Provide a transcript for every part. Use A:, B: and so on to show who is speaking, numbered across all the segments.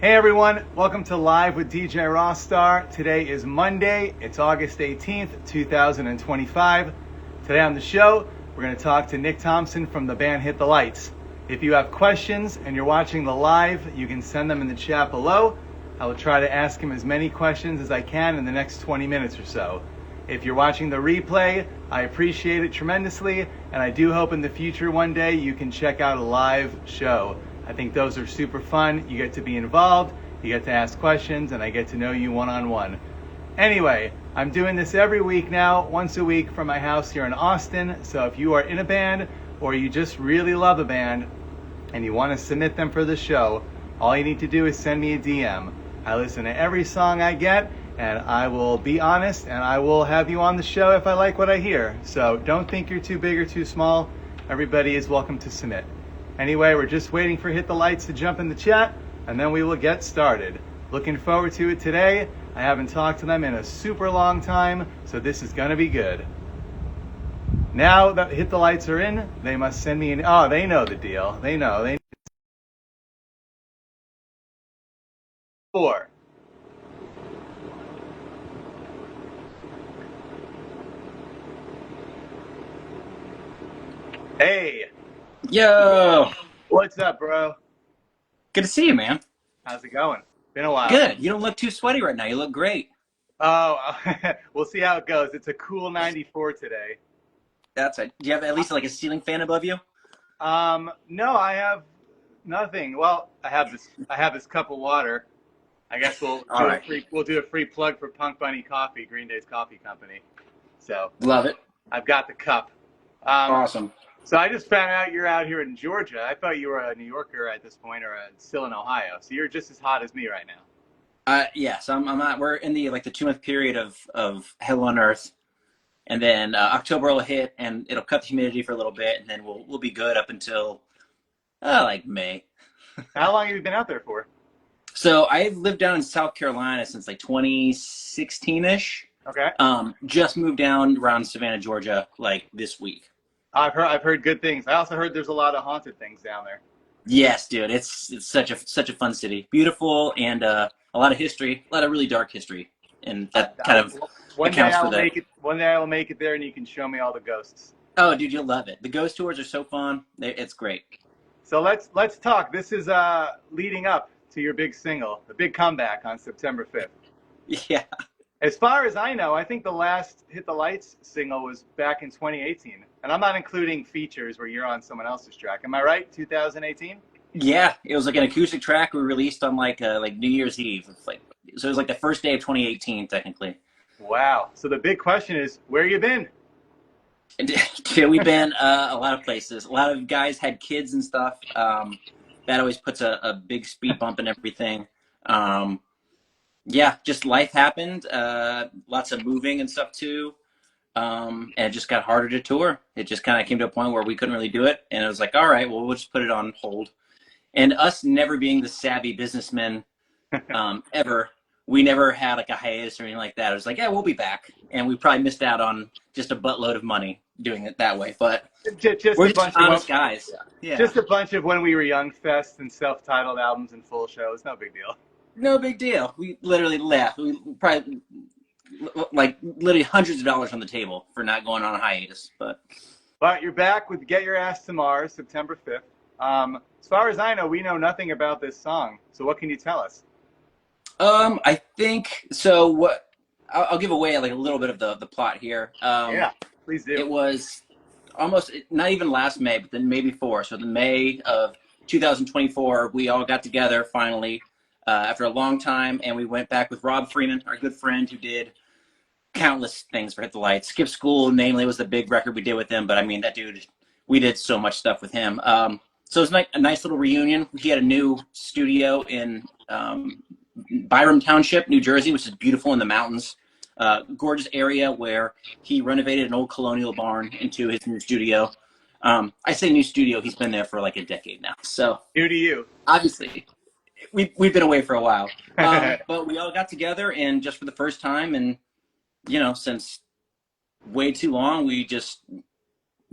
A: Hey everyone, welcome to Live with DJ Rossstar. Today is Monday, it's August 18th, 2025. Today on the show, we're going to talk to Nick Thompson from the band Hit the Lights. If you have questions and you're watching the live, you can send them in the chat below. I will try to ask him as many questions as I can in the next 20 minutes or so. If you're watching the replay, I appreciate it tremendously, and I do hope in the future one day you can check out a live show. I think those are super fun. You get to be involved, you get to ask questions, and I get to know you one-on-one. Anyway, I'm doing this every week now, once a week from my house here in Austin. So if you are in a band or you just really love a band and you want to submit them for the show, all you need to do is send me a DM. I listen to every song I get, and I will be honest, and I will have you on the show if I like what I hear. So don't think you're too big or too small. Everybody is welcome to submit. Anyway, we're just waiting for Hit the Lights to jump in the chat, and then we will get started. Looking forward to it today. I haven't talked to them in a super long time, so this is going to be good. Now that Hit the Lights are in, they must send me an... Oh, they know the deal. They know. Four. Hey.
B: Yo!
A: What's up, bro?
B: Good to see you, man.
A: How's it going? Been a while.
B: Good. You don't look too sweaty right now. You look great.
A: Oh, we'll see how it goes. It's a cool 94 today.
B: That's it. Do you have at least like a ceiling fan above you?
A: No, I have nothing. Well, I have this cup of water. I guess we'll do a free plug for Punk Bunny Coffee, Green Day's coffee company. So
B: Love it.
A: I've got the cup.
B: Awesome.
A: So I just found out you're out here in Georgia. I thought you were a New Yorker at this point, or still in Ohio. So you're just as hot as me right now.
B: Yes, I'm not. We're in the 2-month period of hell on earth, and then October will hit, and it'll cut the humidity for a little bit, and then we'll be good up until like May.
A: How long have you been out there for?
B: So I've lived down in South Carolina since like 2016-ish.
A: Okay.
B: Just moved down around Savannah, Georgia, like this week.
A: I've heard good things. I also heard there's a lot of haunted things down there.
B: Yes, dude, it's such a fun city, beautiful, and a lot of history, a lot of really dark history, and that kind of accounts for that.
A: One day I will make it there, and you can show me all the ghosts.
B: Oh, dude, you'll love it. The ghost tours are so fun. It's great.
A: So let's talk. This is leading up to your big single, the big comeback on September 5th.
B: Yeah.
A: As far as I know, I think the last Hit the Lights single was back in 2018. And I'm not including features where you're on someone else's track. Am I right? 2018?
B: Yeah, it was like an acoustic track we released on like New Year's Eve. So it was like the first day of 2018, technically.
A: Wow. So the big question is, where you been?
B: Dude, we've been a lot of places. A lot of guys had kids and stuff. That always puts a big speed bump in everything. Yeah, just life happened. Lots of moving and stuff too. And it just got harder to tour. It just kind of came to a point where we couldn't really do it. And it was like, all right, well, we'll just put it on hold. And us never being the savvy businessmen ever, we never had like a hiatus or anything like that. It was like, yeah, we'll be back. And we probably missed out on just a buttload of money doing it that way. But we're just honest guys. Yeah.
A: Just a bunch of When We Were Young fests and self-titled albums and full shows. No big deal.
B: No big deal. We literally laughed. We probably literally hundreds of dollars on the table for not going on a hiatus. But
A: you're back with Get Your Ass to Mars, September 5th. As far as I know, we know nothing about this song. So what can you tell us?
B: I think so. What I'll give away like a little bit of the plot here.
A: Yeah, please do.
B: It was almost not even last May, but the May before. So the May of 2024, we all got together finally. After a long time, and we went back with Rob Freeman, our good friend who did countless things for Hit the Lights. Skip School, namely, was the big record we did with him, but I mean, that dude, we did so much stuff with him. So it was a nice little reunion. He had a new studio in Byram Township, New Jersey, which is beautiful in the mountains. Gorgeous area where he renovated an old colonial barn into his new studio. I say new studio, he's been there for like a decade now. So
A: new to you.
B: Obviously. We've been away for a while, but we all got together, and just for the first time, and since way too long, we just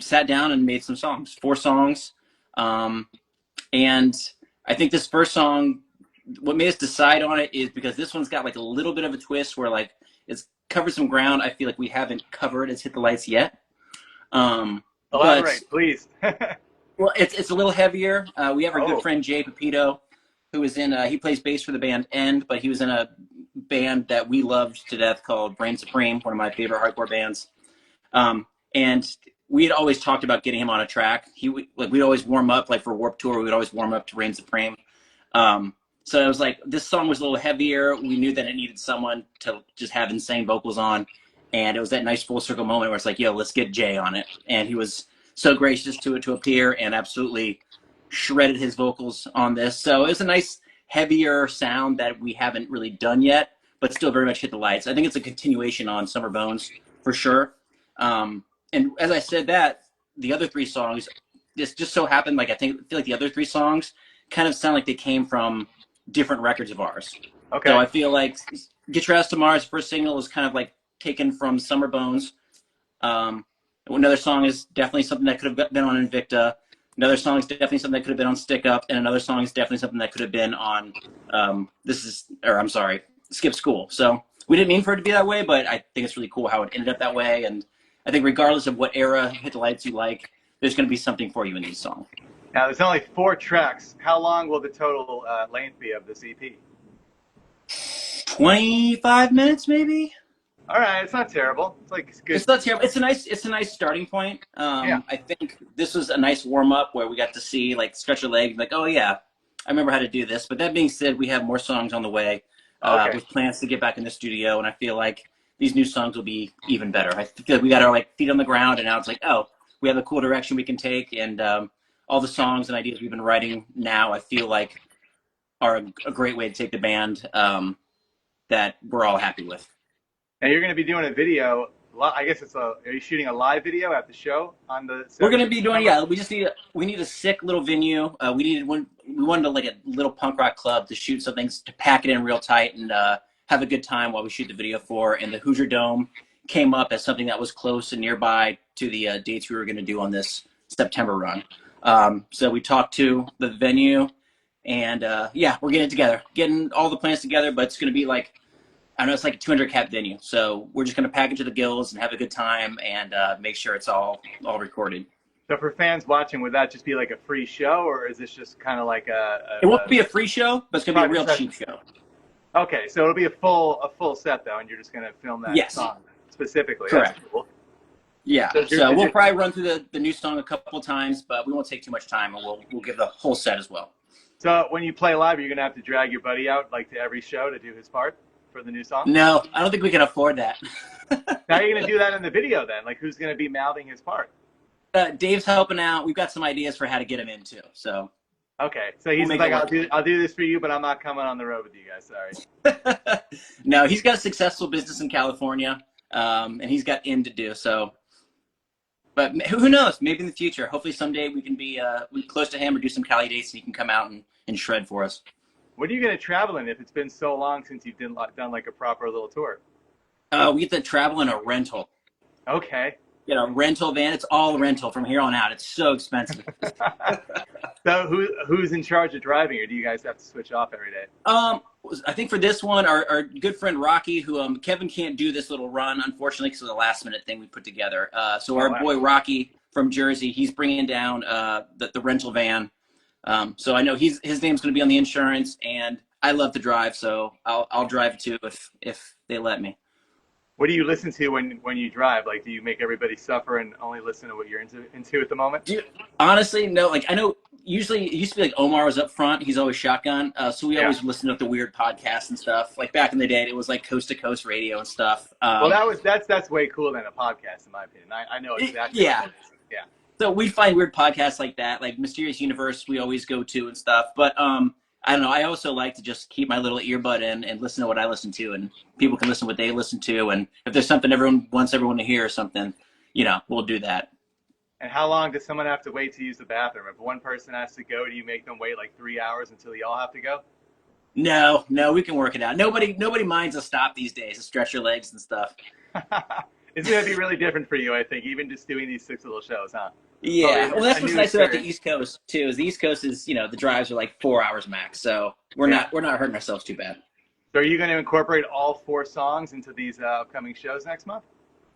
B: sat down and made some songs, 4 songs, and I think this first song what made us decide on it is because this one's got like a little bit of a twist where like it's covered some ground I feel like we haven't covered as Hit the Lights yet. But
A: Elaborate, please.
B: well, it's a little heavier. We have our good
A: Oh,
B: friend Jay Pepito, who is in. He plays bass for the band End, but he was in a band that we loved to death called Reign Supreme, one of my favorite hardcore bands. And we had always talked about getting him on a track. We'd always warm up, like for Warped Tour, we'd always warm up to Reign Supreme. So it was like this song was a little heavier. We knew that it needed someone to just have insane vocals on, and it was that nice full circle moment where it's like, yo, let's get Jay on it. And he was so gracious to appear and absolutely shredded his vocals on this. So it was a nice heavier sound that we haven't really done yet, but still very much hit the lights. I think it's a continuation on Summer Bones for sure. And as I said that, the other three songs, this just so happened, like I feel like the other three songs kind of sound like they came from different records of ours.
A: okay.
B: So I feel like Get Your Ass to Mars, first single, is kind of like taken from Summer Bones. Another song is definitely something that could have been on Invicta. Another song is definitely something that could have been on Stick Up, and another song is definitely something that could have been on Skip School. So we didn't mean for it to be that way, but I think it's really cool how it ended up that way. And I think regardless of what era Hit the Lights you like, there's going to be something for you in these songs.
A: Now, there's only 4 tracks. How long will the total length be of this EP?
B: 25 minutes, maybe.
A: All right, it's not terrible. It's like it's good.
B: It's not terrible. It's a nice starting point.
A: Yeah.
B: I think this was a nice warm up where we got to see like stretch your legs, like, oh yeah, I remember how to do this. But that being said, we have more songs on the way with plans to get back in the studio, and I feel like these new songs will be even better. I feel like we got our like feet on the ground, and now it's like, oh, we have a cool direction we can take, and all the songs and ideas we've been writing now, I feel like are a great way to take the band that we're all happy with.
A: Now you're going to be doing a video. I guess are you shooting a live video at the show on the?
B: We're going to be doing, yeah. We need a sick little venue. We wanted like a little punk rock club to shoot something to pack it in real tight and have a good time while we shoot the video for. And the Hoosier Dome came up as something that was close and nearby to the dates we were going to do on this September run. So we talked to the venue, and yeah, we're getting it together, getting all the plans together. But it's going to be like, I know it's like a 200 cap venue, so we're just going to pack it to the gills and have a good time and make sure it's all recorded.
A: So for fans watching, would that just be like a free show, or is this just kind of like
B: It won't be a free show, but it's going to be a real cheap show.
A: Okay, so it'll be a full set though, and you're just going to film that song specifically.
B: Correct.
A: That's cool.
B: Yeah, so we'll probably run through the new song a couple times, but we won't take too much time, and we'll give the whole set as well.
A: So when you play live, you're going to have to drag your buddy out like to every show to do his part for the new song?
B: No, I don't think we can afford that.
A: Now you're going to do that in the video then? Like who's going to be mouthing his part?
B: Dave's helping out. We've got some ideas for how to get him in too. So.
A: Okay, so he's like, I'll do this for you, but I'm not coming on the road with you guys. Sorry.
B: No, he's got a successful business in California, and he's got in to do so. But who knows? Maybe in the future. Hopefully someday we can be close to him or do some Cali dates, and he can come out and shred for us.
A: What are you going to travel in if it's been so long since you've done like a proper little tour?
B: We get to travel in a rental.
A: Okay.
B: You know, rental van. It's all rental from here on out. It's so expensive.
A: So who's in charge of driving, or do you guys have to switch off every day?
B: I think for this one, our good friend Rocky, who Kevin can't do this little run, unfortunately, because of the last minute thing we put together. So our boy Rocky from Jersey, he's bringing down the rental van. So I know his name's going to be on the insurance, and I love to drive, so I'll drive too if they let me.
A: What do you listen to when you drive? Like, do you make everybody suffer and only listen to what you're into at the moment?
B: Honestly, no. Like, I know usually it used to be like Omar was up front. He's always shotgun. So we always listen to the weird podcasts and stuff. Like back in the day, it was like coast to coast radio and stuff.
A: Well, that's way cooler than a podcast, in my opinion. I know exactly.
B: Yeah.
A: What it is. Yeah.
B: So we find weird podcasts like that, like Mysterious Universe. We always go to and stuff. But I don't know. I also like to just keep my little earbud in and listen to what I listen to, and people can listen to what they listen to. And if there's something everyone wants everyone to hear or something, we'll do that.
A: And how long does someone have to wait to use the bathroom? If one person has to go, do you make them wait like 3 hours until y'all have to go?
B: No, we can work it out. Nobody minds a stop these days to stretch your legs and stuff.
A: It's going to be really different for you, I think, even just doing these 6 little shows, huh? But
B: Yeah, well, that's
A: a
B: what's
A: new
B: nice about the
A: experience.
B: East Coast too. Is the East Coast is the drives are like 4 hours max, so
A: Yeah.
B: we're not hurting ourselves too bad.
A: So are you going to incorporate all 4 songs into these upcoming shows next month?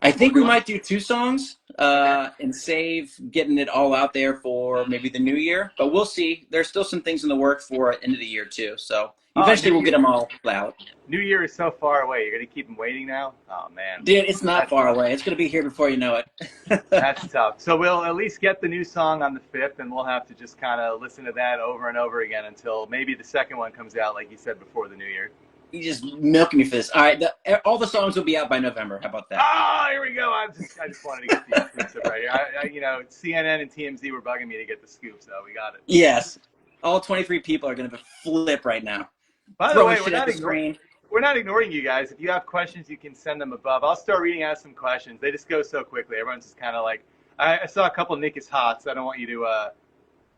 B: I
A: All four
B: think we
A: new ones?
B: might do 2 songs
A: Okay.
B: and save getting it all out there for maybe the new year, but we'll see. There's still some things in the works for end of the year too, so
A: Oh,
B: eventually we'll get them all out.
A: New Year is so far away. You're going to keep them waiting now? Oh, man.
B: Dude, it's not
A: That's
B: far
A: tough.
B: away. It's gonna be here before you know it.
A: That's tough. So we'll at least get the new song on the 5th, and we'll have to just kind of listen to that over and over again until maybe the second one comes out, like you said, before the new year.
B: You just milking me for this. All right, all the songs will be out by November. How about that?
A: Oh, here we go. I just wanted to get the exclusive right here. CNN and TMZ were bugging me to get the scoop, so we got it.
B: Yes, all 23 people are gonna flip right now,
A: By the
B: throwing
A: way,
B: shit at the screen.
A: we're not ignoring you guys. If you have questions, you can send them above. I'll start reading out some questions. They just go so quickly. Everyone's just kind of like, I saw a couple Nick is hot, so I don't want you to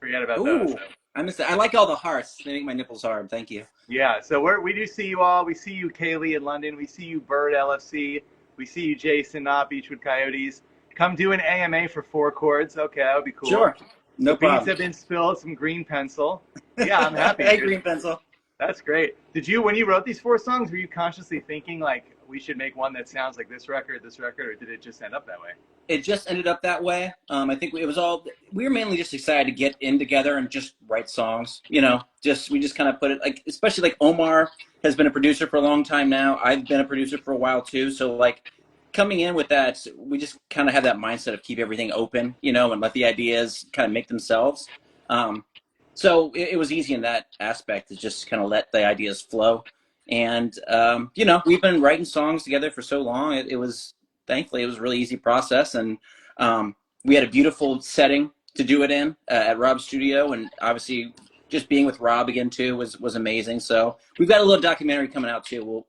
A: forget about those.
B: Ooh,
A: So.
B: I missed it. I like all the hearts. They make my nipples hard. Thank you.
A: Yeah, so we do see you all. We see you, Kaylee, in London. We see you, Bird, LFC. We see you, Jason, Beachwood Coyotes. Come do an AMA for 4 chords. Okay, that would be cool.
B: Sure, no
A: The beads
B: problem.
A: have been spilled. Some green pencil. Yeah, I'm happy.
B: Hey,
A: Dude.
B: green pencil.
A: That's great. When you wrote these 4 songs, were you consciously thinking like we should make one that sounds like this record, or did it just end up that way?
B: It just ended up that way. I think it was all we were mainly just excited to get in together and just write songs. We just kind of put it like, especially like Omar has been a producer for a long time now. I've been a producer for a while too. So like coming in with that, we just kind of have that mindset of keep everything open, and let the ideas kind of make themselves. So it was easy in that aspect to just kind of let the ideas flow. And we've been writing songs together for so long. Thankfully, it was a really easy process, and we had a beautiful setting to do it in at Rob's studio, and obviously just being with Rob again too was amazing. So we've got a little documentary coming out too.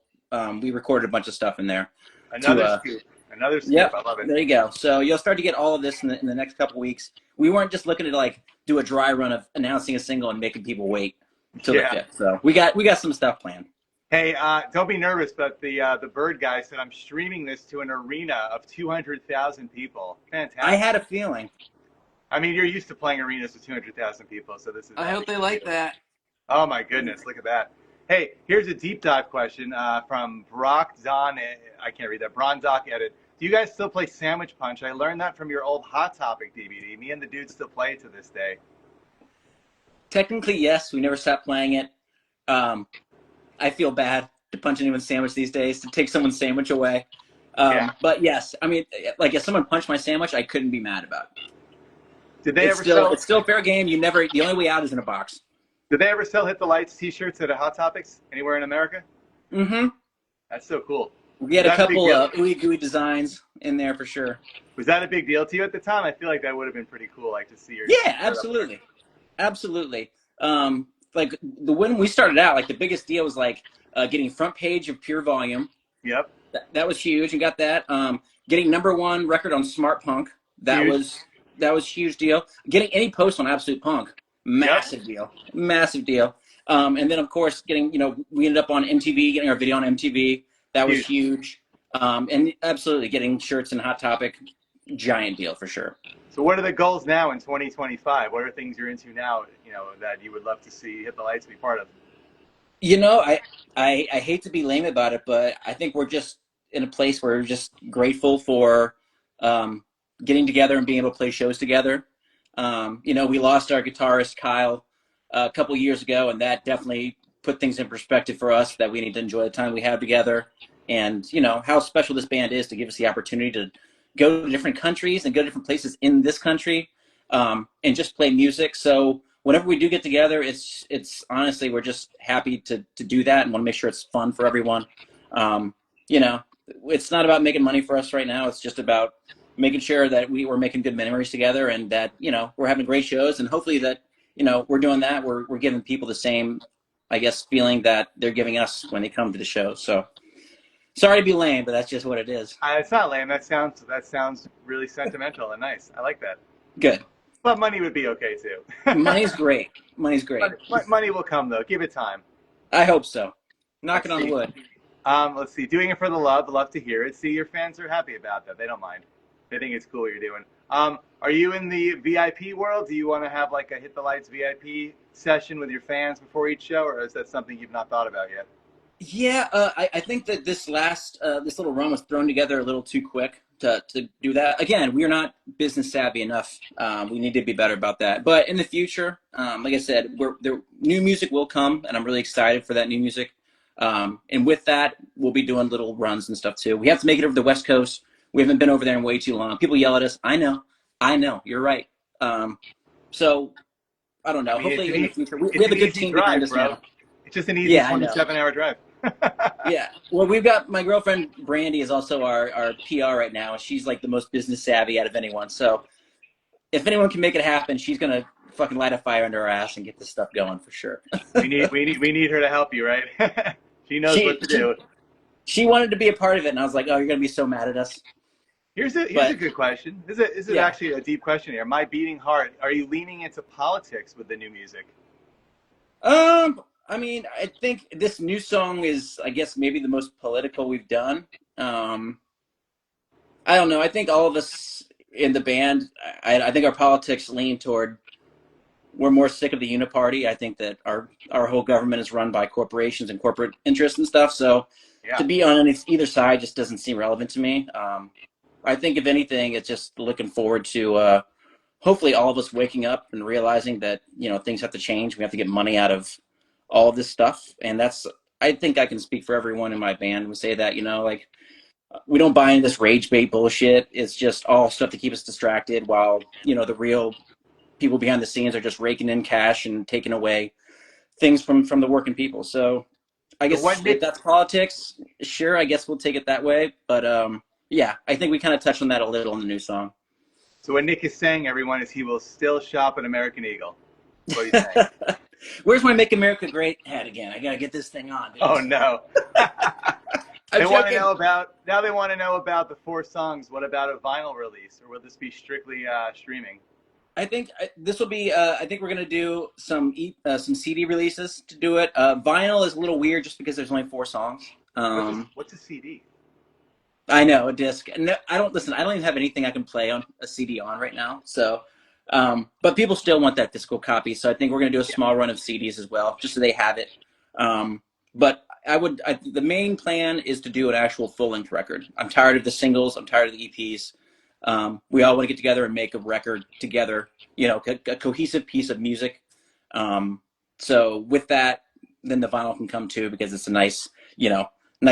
B: We recorded a bunch of stuff in there.
A: Another scoop. Another scoop.
B: Yep,
A: I love it.
B: there you go. So you'll start to get all of this in the next couple weeks. We weren't just looking to like do a dry run of announcing a single and making people wait until the 5th. So we got some stuff planned.
A: Hey, don't be nervous, but the Bird guy said I'm streaming this to an arena of 200,000 people. Fantastic.
B: I had a feeling.
A: I mean, you're used to playing arenas with 200,000 people, so this is.
C: I hope they like that.
A: Oh my goodness, look at that. Hey, here's a deep dive question from Brock Don. I can't read that. Brondoc Edit. Do you guys still play Sandwich Punch? I learned that from your old Hot Topic DVD. Me and the dude still play it to this day.
B: Technically, yes. We never stopped playing it. I feel bad to punch anyone's sandwich these days, to take someone's sandwich away. But yes, I mean, like if someone punched my sandwich, I couldn't be mad about it.
A: Did they ever sell?
B: It's still fair game. The only way out is in a box.
A: Did they ever sell Hit the Lights T-shirts at a Hot Topics anywhere in America?
B: Mm-hmm.
A: That's so cool.
B: We had a couple of ooey gooey designs in there for sure.
A: Was that a big deal to you at the time? I feel like that would have been pretty cool, like to see your.
B: Yeah, absolutely, absolutely. Like when we started out, like the biggest deal was like getting front page of Pure Volume.
A: Yep.
B: That was huge. You got that. Getting #1 record on Smart Punk. That was a huge deal. Getting any post on Absolute Punk. Massive deal. Massive deal. And then of course getting, we ended up on MTV, getting our video on MTV. That was huge. And absolutely getting shirts in Hot Topic. Giant deal for sure.
A: So what are the goals now in 2025? What are things you're into now, that you would love to see Hit the Lights be part of?
B: I hate to be lame about it, but I think we're just in a place where we're just grateful for getting together and being able to play shows together. We lost our guitarist, Kyle, a couple years ago, and that definitely put things in perspective for us that we need to enjoy the time we have together. And, how special this band is to give us the opportunity to go to different countries and go to different places in this country and just play music. So whenever we do get together, it's honestly, we're just happy to do that and want to make sure it's fun for everyone. It's not about making money for us right now. It's just about making sure that we're making good memories together and that, we're having great shows, and hopefully that, we're doing that. We're giving people the same, I guess, feeling that they're giving us when they come to the show. So sorry to be lame, but that's just what it is.
A: It's not lame. That sounds really sentimental and nice. I like that.
B: Good.
A: But money would be okay too.
B: Money's great. Money's great.
A: Money will come though. Give it time.
B: I hope so. Knocking on wood.
A: Let's see. Doing it for the love to hear it. See, your fans are happy about that. They don't mind. They think it's cool what you're doing. Are you in the VIP world? Do you want to have like a Hit the Lights VIP session with your fans before each show, or is that something you've not thought about yet?
B: Yeah, I think that this little run was thrown together a little too quick to do that. Again, we are not business savvy enough. We need to be better about that. But in the future, like I said, new music will come, and I'm really excited for that new music. And with that, we'll be doing little runs and stuff too. We have to make it over the West Coast. We haven't been over there in way too long. People yell at us. I know, you're right. So I don't
A: I
B: know.
A: mean,
B: Hopefully, in the future, we
A: it's
B: have
A: an
B: a good
A: easy
B: team behind
A: drive,
B: us
A: bro.
B: now.
A: It's just an easy
B: Yeah, I know.
A: 27-hour drive.
B: Yeah. Well, we've got my girlfriend Brandy is also our PR right now. She's like the most business savvy out of anyone. So if anyone can make it happen, she's gonna fucking light a fire under our ass and get this stuff going for sure.
A: We need her to help you, right? She knows
B: she
A: what to
B: she
A: do.
B: she wanted to be a part of it, and I was like, oh, you're gonna be so mad at us.
A: Here's a
B: But
A: good question. This is
B: yeah.
A: actually a deep question here. My beating heart. Are you leaning into politics with the new music?
B: I mean, I think this new song is, I guess, maybe the most political we've done. Um, I don't know. I think all of us in the band, I think our politics lean toward we're more sick of the uniparty. I think that our whole government is run by corporations and corporate interests and stuff. So to
A: Yeah.
B: be on either side just doesn't seem relevant to me. I think if anything, it's just looking forward to hopefully all of us waking up and realizing that things have to change. We have to get money out of all of this stuff, and that's I think I can speak for everyone in my band and say that like we don't buy into this rage bait bullshit. It's just all stuff to keep us distracted while the real people behind the scenes are just raking in cash and taking away things from the working people. So I
A: So what
B: guess if
A: Nick
B: that's politics, sure, I guess we'll take it that way. But yeah, I think we kind of touched on that a little in the new song.
A: so what Nick is saying, everyone, is he will still shop at American Eagle. That's what he's saying.
B: Where's my Make America Great hat again? I gotta get this thing on, dude.
A: Oh no.
B: I'm
A: They want to
B: joking.
A: know about now. They want to know about the 4 songs. What about a vinyl release, or will this be strictly streaming?
B: I think this will be. I think we're gonna do some CD releases to do it. Vinyl is a little weird just because there's only 4 songs.
A: What's a CD?
B: I know a disc. No, I don't listen. I don't even have anything I can play on a CD on right now. So, but people still want that physical copy. So I think we're gonna do a
A: Yeah.
B: small run of CDs as well, just so they have it. But the main plan is to do an actual full length record. I'm tired of the singles. I'm tired of the EPs. We all want to get together and make a record together. A cohesive piece of music. So with that, then the vinyl can come too because it's a nice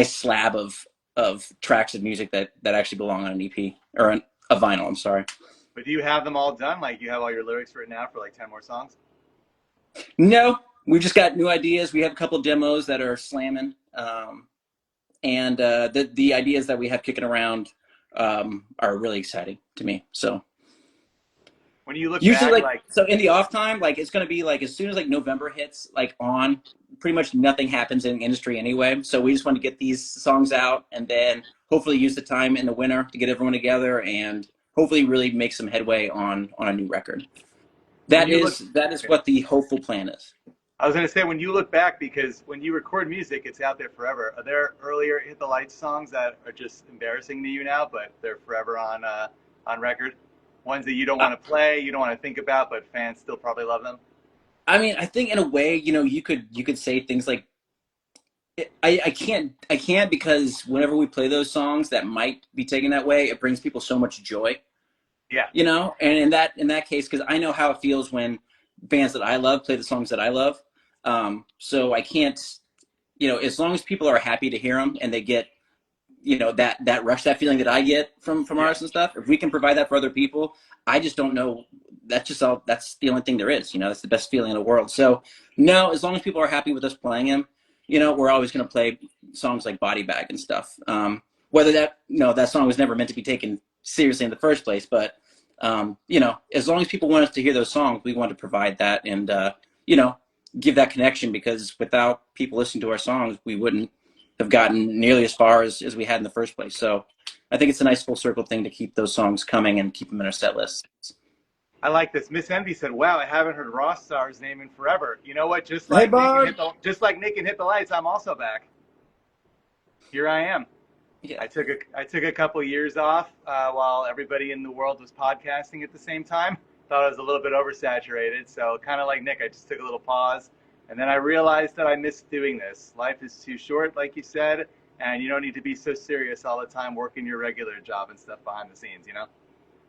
B: slab of tracks of music that actually belong on an EP or a vinyl. I'm sorry.
A: But do you have them all done? Like you have all your lyrics written out for like 10 more songs?
B: No, we just got new ideas. We have a couple demos that are slamming, and the ideas that we have kicking around are really exciting to me. So
A: When you look
B: usually,
A: back,
B: like,
A: like
B: so in the off time, like it's gonna be like as soon as like November hits, like on pretty much nothing happens in the industry anyway. So we just want to get these songs out and then hopefully use the time in the winter to get everyone together and hopefully really make some headway on a new record.
A: when
B: That
A: you look,
B: is that is what the hopeful plan is.
A: I was gonna say when you look back, because when you record music, it's out there forever. Are there earlier Hit the Lights songs that are just embarrassing to you now, but they're forever on record? Ones that you don't want to play, you don't want to think about, but fans still probably love them.
B: I mean, I think in a way, you could say things like I can't because whenever we play those songs that might be taken that way, it brings people so much joy,
A: Yeah,
B: And in that case, because I know how it feels when bands that I love play the songs that I love, so I can't, as long as people are happy to hear them and they get that rush, that feeling that I get from
A: yeah.
B: artists and stuff. If we can provide that for other people, I just don't know. That's just all. That's the only thing there is. That's the best feeling in the world. So no, as long as people are happy with us playing them, we're always going to play songs like Body Bag and stuff. Whether that song was never meant to be taken seriously in the first place, but as long as people want us to hear those songs, we want to provide that and give that connection because without people listening to our songs, we wouldn't have gotten nearly as far as we had in the first place. So I think it's a nice full circle thing to keep those songs coming and keep them in our set lists.
A: I like this. Miss Envy said, "Wow, I haven't heard Rossstar's name in forever." You know what? Just
B: Hey,
A: like Nick and
B: Bard.
A: Hit the Lights, I'm also back. Here I am.
B: Yeah.
A: I took a couple years off while everybody in the world was podcasting at the same time. Thought I was a little bit oversaturated, so kind of like Nick, I just took a little pause, and then I realized that I missed doing this. Life is too short, like you said, and you don't need to be so serious all the time working your regular job and stuff behind the scenes. You know.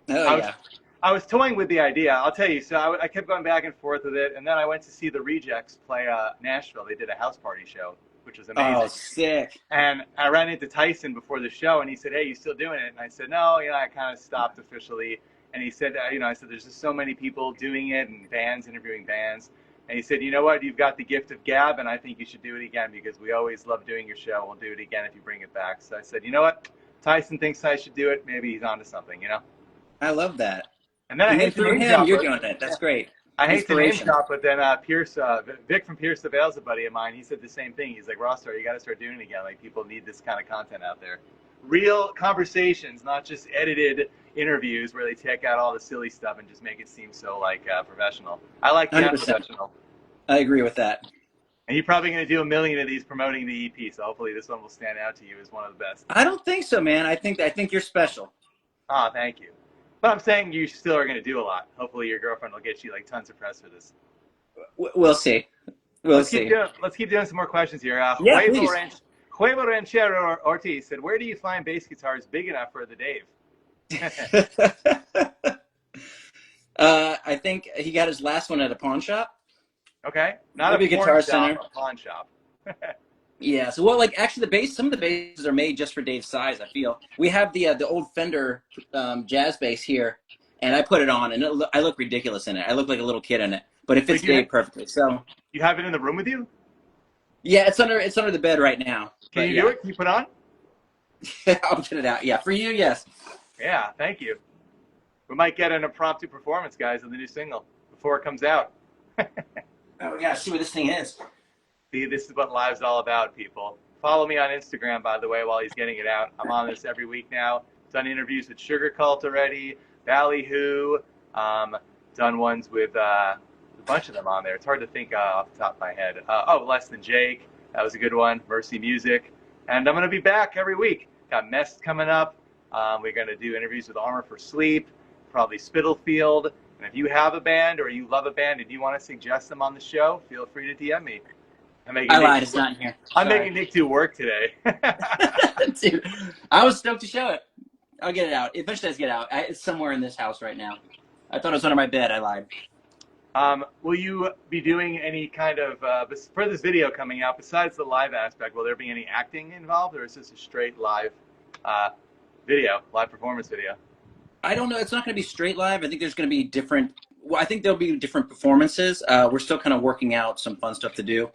B: Oh
A: I was
B: yeah.
A: I was toying with the idea. I'll tell you. So I kept going back and forth with it, and then I went to see the Rejects play Nashville. They did a house party show, which was
B: Oh,
A: amazing.
B: sick.
A: And I ran into Tyson before the show, and he said, "Hey, you still doing it?" And I said, "No, I kind of stopped officially." And he said, I said, "There's just so many people doing it, and bands interviewing bands." And he said, "You know what? You've got the gift of gab, and I think you should do it again because we always love doing your show. We'll do it again if you bring it back." So I said, "You know what? Tyson thinks I should do it. Maybe he's onto something."
B: I love that.
A: And then I
B: And then
A: hate to
B: through
A: name
B: him,
A: drop,
B: you're
A: but
B: doing it.
A: yeah,
B: That's great.
A: I hate to name
B: Inspiration.
A: drop, but then Pierce, Vic from Pierce the Veil's a buddy of mine. He said the same thing. He's like, "Rossstar, you got to start doing it again. Like people need this kind of content out there. Real conversations, not just edited interviews where they take out all the silly stuff and just make it seem so like professional. I like the
B: 100%.
A: unprofessional."
B: I agree with that.
A: And you're probably going to do a million of these promoting the EP, so hopefully this one will stand out to you as one of the best.
B: I don't think so, man. I think you're special.
A: Oh, thank you. But I'm saying you still are going to do a lot. Hopefully your girlfriend will get you like tons of press for this.
B: We'll see. We'll see.
A: Let's keep doing some more questions here.
B: Yeah, please.
A: Huevo Ranchero Ortiz said, "Where do you find bass guitars big enough for the Dave?"
B: I think he got his last one at a pawn shop.
A: Okay, not
B: Maybe
A: a
B: Guitar
A: porn
B: Center.
A: shop, a pawn shop.
B: Yeah. So, well, like actually, some of the basses are made just for Dave's size. I feel we have the old Fender jazz bass here, and I put it on, and I look ridiculous in it. I look like a little kid in it, but it fits
A: But you
B: Dave perfectly. So,
A: You have it in the room with you?
B: yeah, it's under the bed right now.
A: Can you do it? Can you put on?
B: I'll put it out. Yeah, for you, yes.
A: Yeah, thank you. We might get an impromptu performance, guys, of the new single before it comes out.
B: Oh, we gotta see what this thing is.
A: See, this is what live's all about, people. Follow me on Instagram, by the way, while he's getting it out. I'm on this every week now. Done interviews with Sugar Cult already, Ballyhoo, done ones with a bunch of them on there. It's hard to think off the top of my head. Less Than Jake. That was a good one. Mercy Music. And I'm going to be back every week. Got Mest coming up. We're going to do interviews with Armor for Sleep, probably Spitalfield. And if you have a band or you love a band and you want to suggest them on the show, feel free to DM me.
B: I lied. It's not in here.
A: I'm making Nick do work today.
B: Dude, I was stoked to show it. I'll get it out. Eventually, it's get out. It's somewhere in this house right now. I thought it was under my bed. I lied.
A: Will you be doing any kind of, for this video coming out, besides the live aspect, will there be any acting involved, or is this a straight live live performance video?
B: I don't know. It's not going to be straight live. I think there's going to be different. Well, I think there'll be different performances. We're still kind of working out some fun stuff to do.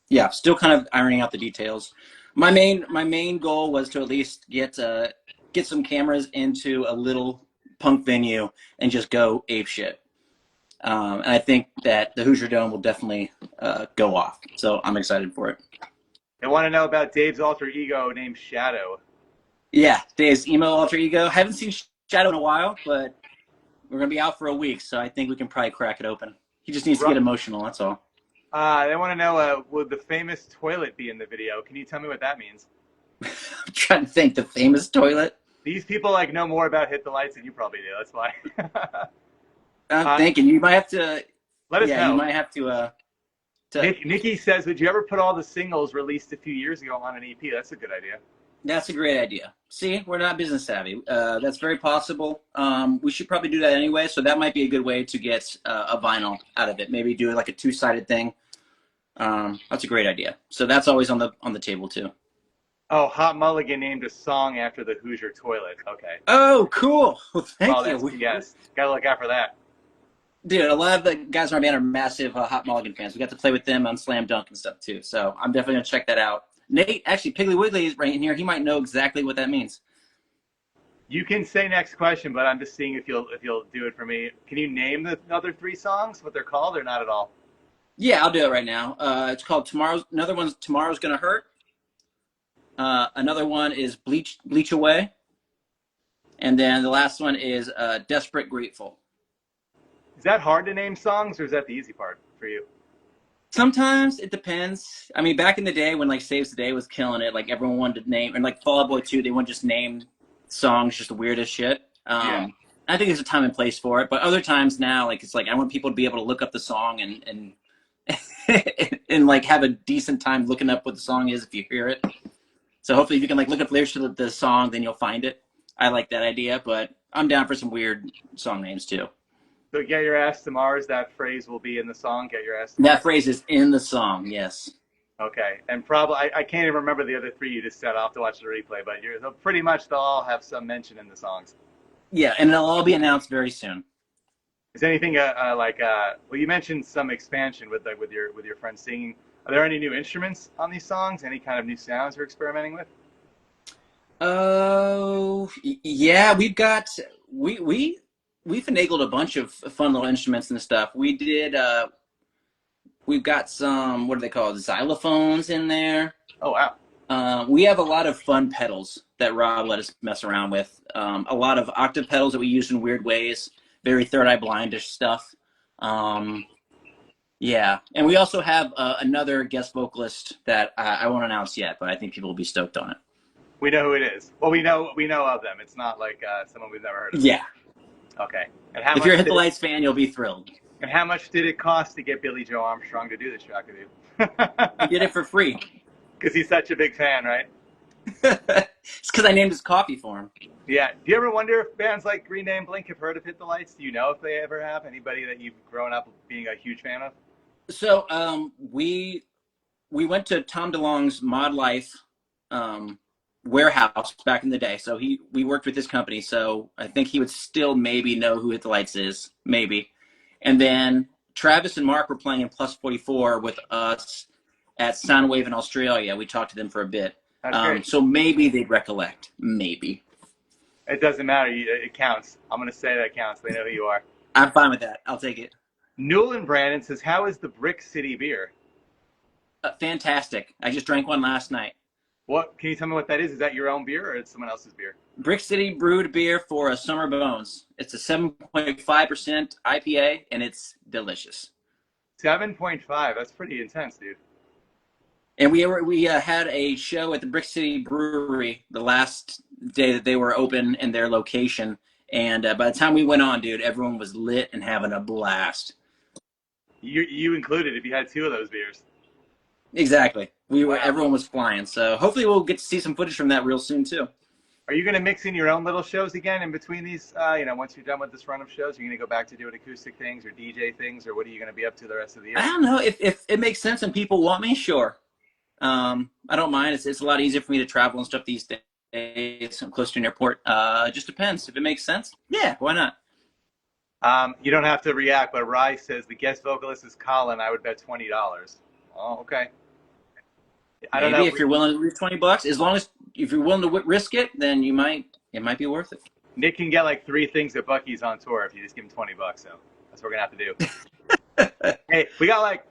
B: Yeah, still kind of ironing out the details. My main goal was to at least get some cameras into a little punk venue and just go ape shit. And I think that the Hoosier Dome will definitely go off. So I'm excited for it.
A: They want to know about Dave's alter ego named Shadow.
B: Yeah, Dave's emo alter ego. Haven't seen Shadow in a while, but we're going to be out for a week, so I think we can probably crack it open. He just needs to get emotional, that's all.
A: They want to know, would the famous toilet be in the video? Can you tell me what that means?
B: I'm trying to think. The famous toilet?
A: These people know more about Hit the Lights than you probably do. That's why.
B: I'm thinking you might have to.
A: Let us know.
B: Yeah, you might have to.
A: Nikki says, "Would you ever put all the singles released a few years ago on an EP?" That's a good idea.
B: That's a great idea. See, we're not business savvy. That's very possible. We should probably do that anyway. So that might be a good way to get a vinyl out of it. Maybe do like a two-sided thing. That's a great idea. So that's always on the table too.
A: Oh, Hot Mulligan named a song after the Hoosier toilet. Okay.
B: Oh, cool. Well, thank you.
A: Yes, gotta look out for that.
B: Dude, a lot of the guys in our band are massive Hot Mulligan fans. We got to play with them on Slam Dunk and stuff too. So I'm definitely gonna check that out. Nate, actually, Piggly Wiggly is right in here. He might know exactly what that means.
A: You can say next question, but I'm just seeing if you'll do it for me. Can you name the other three songs, what they're called, or not at all?
B: Yeah, I'll do it right now. It's called Tomorrow's. Another one's Tomorrow's Gonna Hurt. Another one is Bleach Away. And then the last one is Desperate Grateful.
A: Is that hard to name songs, or is that the easy part for you?
B: Sometimes it depends. I mean, back in the day when like Saves the Day was killing it, like everyone wanted to name, and like Fall Out Boy 2, they wouldn't just name songs just the weirdest shit.
A: Yeah.
B: I think there's a time and place for it, but other times now, like it's like I want people to be able to look up the song and like have a decent time looking up what the song is if you hear it. So hopefully, if you can like look up lyrics to the song, then you'll find it. I like that idea, but I'm down for some weird song names too.
A: So get your ass to Mars. That phrase will be in the song. Get your ass to
B: That
A: Mars.
B: phrase is in the song, yes.
A: Okay. And probably I can't even remember the other three you just said. I'll have to watch the replay. But they'll pretty much they'll all have some mention in the songs.
B: Yeah, and it'll all be announced very soon.
A: Is anything well, you mentioned some expansion with with your friends singing. Are there any new instruments on these songs? Any kind of new sounds you're experimenting with?
B: Oh, yeah, we finagled a bunch of fun little instruments and stuff. We've got some, what do they call it, xylophones in there.
A: Oh wow.
B: We have a lot of fun pedals that Rob let us mess around with. A lot of octave pedals that we use in weird ways, very Third Eye Blindish stuff. Um, yeah, and we also have another guest vocalist that I won't announce yet, but I think people will be stoked on it.
A: We know who it is. Well, we know of them. It's not like someone we've never heard of.
B: Yeah,
A: Okay. And how
B: if
A: much
B: you're a Hit the
A: did
B: Lights fan, you'll be thrilled.
A: and how much did it cost to get Billy Joe Armstrong to do this track with
B: He
A: you?
B: did it for free.
A: Because he's such a big fan, right?
B: It's because I named his coffee for him.
A: Yeah. Do you ever wonder if bands like Green Day and Blink have heard of Hit the Lights? Do you know if they ever have? Anybody that you've grown up being a huge fan of?
B: So we went to Tom DeLonge's Mod Life warehouse back in the day. So we worked with this company. So I think he would still maybe know who Hit the Lights is, maybe. And then Travis and Mark were playing in Plus 44 with us at Soundwave in Australia. We talked to them for a bit.
A: That's great.
B: So maybe they'd recollect. Maybe.
A: It doesn't matter. It counts. I'm going to say that counts. They know who you are.
B: I'm fine with that. I'll take it.
A: Newland Brandon says, how is the Brick City beer?
B: Fantastic. I just drank one last night.
A: What can you tell me what that is? Is that your own beer or it's someone else's beer?
B: Brick City brewed beer for a Summer Bones. It's a 7.5% IPA, and it's delicious.
A: 7.5. That's pretty intense, dude.
B: And we had a show at the Brick City Brewery the last day that they were open in their location. And by the time we went on, dude, everyone was lit and having a blast.
A: You included if you had two of those beers.
B: Exactly.
A: Wow.
B: Everyone was flying. So hopefully we'll get to see some footage from that real soon too.
A: Are you going to mix in your own little shows again in between these? Once you're done with this run of shows, are you going to go back to doing acoustic things or DJ things, or what are you going to be up to the rest of the year?
B: I don't know if it makes sense and people want me. Sure. I don't mind. It's a lot easier for me to travel and stuff these days. I'm close to an airport. It just depends. If it makes sense, yeah, why not?
A: You don't have to react, but Rye says the guest vocalist is Colin. I would bet $20. Oh, okay. I don't know
B: if you're willing to lose $20, as long as if you're willing to risk it, then it might be worth it.
A: Nick can get like 3 things at Buc-ee's on tour if you just give him $20. So that's what we're gonna have to do. Hey, we got like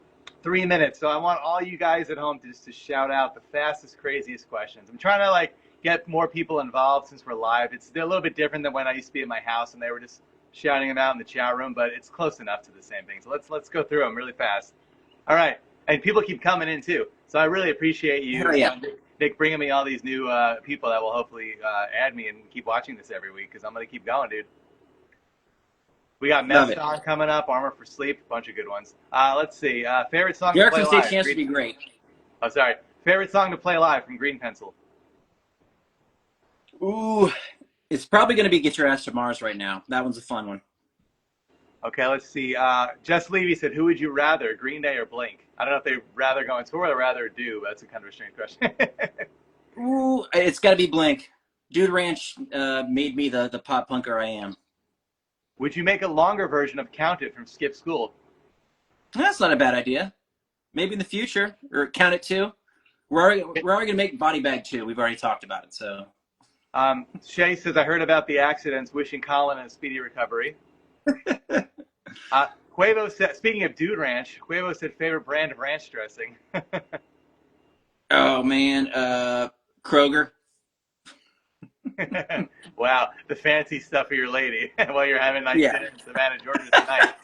A: 3 minutes, so I want all you guys at home to shout out the fastest, craziest questions. I'm trying to like get more people involved since we're live. They're a little bit different than when I used to be at my house and they were just shouting them out in the chat room, but it's close enough to the same thing. So let's go through them really fast. All right, and people keep coming in too. So I really appreciate you, Nick, bringing me all these new people that will hopefully add me and keep watching this every week because I'm going to keep going, dude. We got Rossstar coming up, Armor for Sleep, a bunch of good ones. Let's see. Favorite song to play live?
B: Derek chance to be great.
A: Oh, sorry. Favorite song to play live from Green Pencil?
B: Ooh, it's probably going to be Get Your Ass to Mars right now. That one's a fun one.
A: Okay, let's see. Jess Levy said, who would you rather, Green Day or Blink? I don't know if they'd rather go on tour or rather do. That's a kind of a strange question.
B: Ooh, it's got to be Blink. Dude Ranch made me the pop punker I am.
A: Would you make a longer version of Count It from Skip School?
B: That's not a bad idea. Maybe in the future, or Count It 2. We're already going to make Body Bag 2. We've already talked about it. So.
A: Shay says, I heard about the accidents, wishing Colin a speedy recovery. Quavo said, speaking of Dude Ranch, Quavo said favorite brand of ranch dressing.
B: Oh, man. Kroger.
A: Wow, the fancy stuff for your lady while you're having nice dinner in Savannah, Georgia tonight.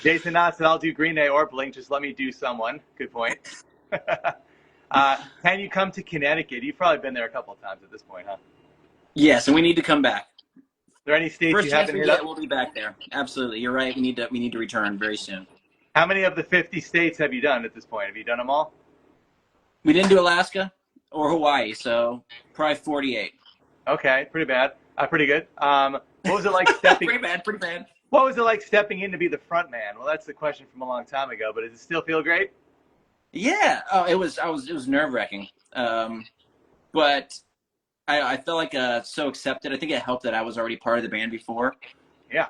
A: Jason Knott said, I'll do Green Day or Blink. Just let me do someone. Good point. Can you come to Connecticut? You've probably been there a couple of times at this point, huh?
B: Yes, and we need to come back.
A: Are there any states
B: First
A: you
B: chance
A: haven't
B: we
A: hit
B: get,
A: up?
B: we'll be back there. Absolutely, you're right. We need to return very soon.
A: How many of the 50 states have you done at this point? Have you done them all?
B: We didn't do Alaska or Hawaii, so probably 48.
A: Okay, pretty bad. Pretty good. What was it like stepping?
B: Pretty bad.
A: What was it like stepping in to be the front man? Well, that's the question from a long time ago, but does it still feel great?
B: Yeah. Oh, it was nerve wracking. But I felt like so accepted. I think it helped that I was already part of the band before.
A: Yeah.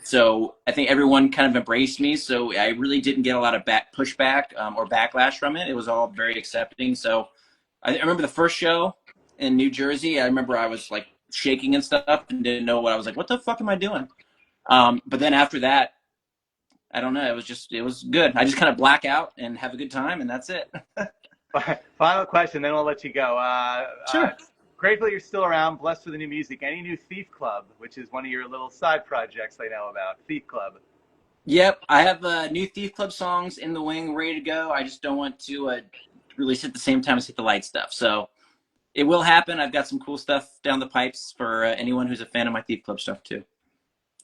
B: So I think everyone kind of embraced me. So I really didn't get a lot of pushback or backlash from it. It was all very accepting. So I remember the first show in New Jersey. I remember I was like shaking and stuff and didn't know what I was like. What the fuck am I doing? But then after that, I don't know. It was good. I just kind of black out and have a good time, and that's it.
A: Final question, then we'll let you go.
B: Sure.
A: Grateful you're still around. Blessed with the new music. Any new Thief Club, which is one of your little side projects I know about? Thief Club.
B: Yep, I have new Thief Club songs in the wing, ready to go. I just don't want to release it at the same time as Hit the Light stuff. So it will happen. I've got some cool stuff down the pipes for anyone who's a fan of my Thief Club stuff too.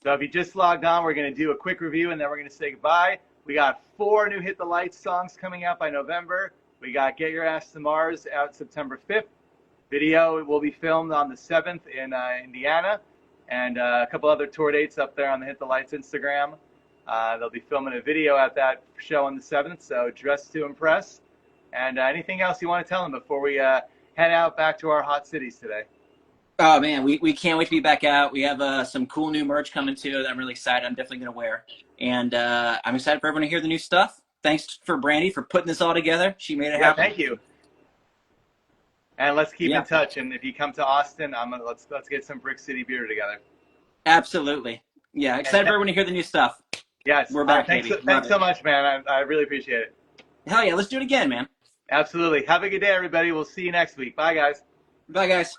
A: So if you just logged on, we're going to do a quick review, and then we're going to say goodbye. We got 4 new Hit the Lights songs coming out by November. We got Get Your Ass to Mars out September 5th. Video will be filmed on the 7th in Indiana, and a couple other tour dates up there on the Hit the Lights Instagram. They'll be filming a video at that show on the 7th, so dress to impress. And anything else you want to tell them before we head out back to our hot cities today?
B: Oh, man, we can't wait to be back out. We have some cool new merch coming, too, that I'm really excited. I'm definitely going to wear. And I'm excited for everyone to hear the new stuff. Thanks for Brandy for putting this all together. She made it happen.
A: Thank you. And let's keep in touch. And if you come to Austin, let's get some Brick City beer together.
B: Absolutely. Yeah, excited for everyone to hear the new stuff.
A: Yes.
B: We're back,
A: thanks,
B: baby.
A: Thanks so much, man. I really appreciate it.
B: Hell yeah, let's do it again, man.
A: Absolutely. Have a good day, everybody. We'll see you next week. Bye, guys.
B: Bye, guys.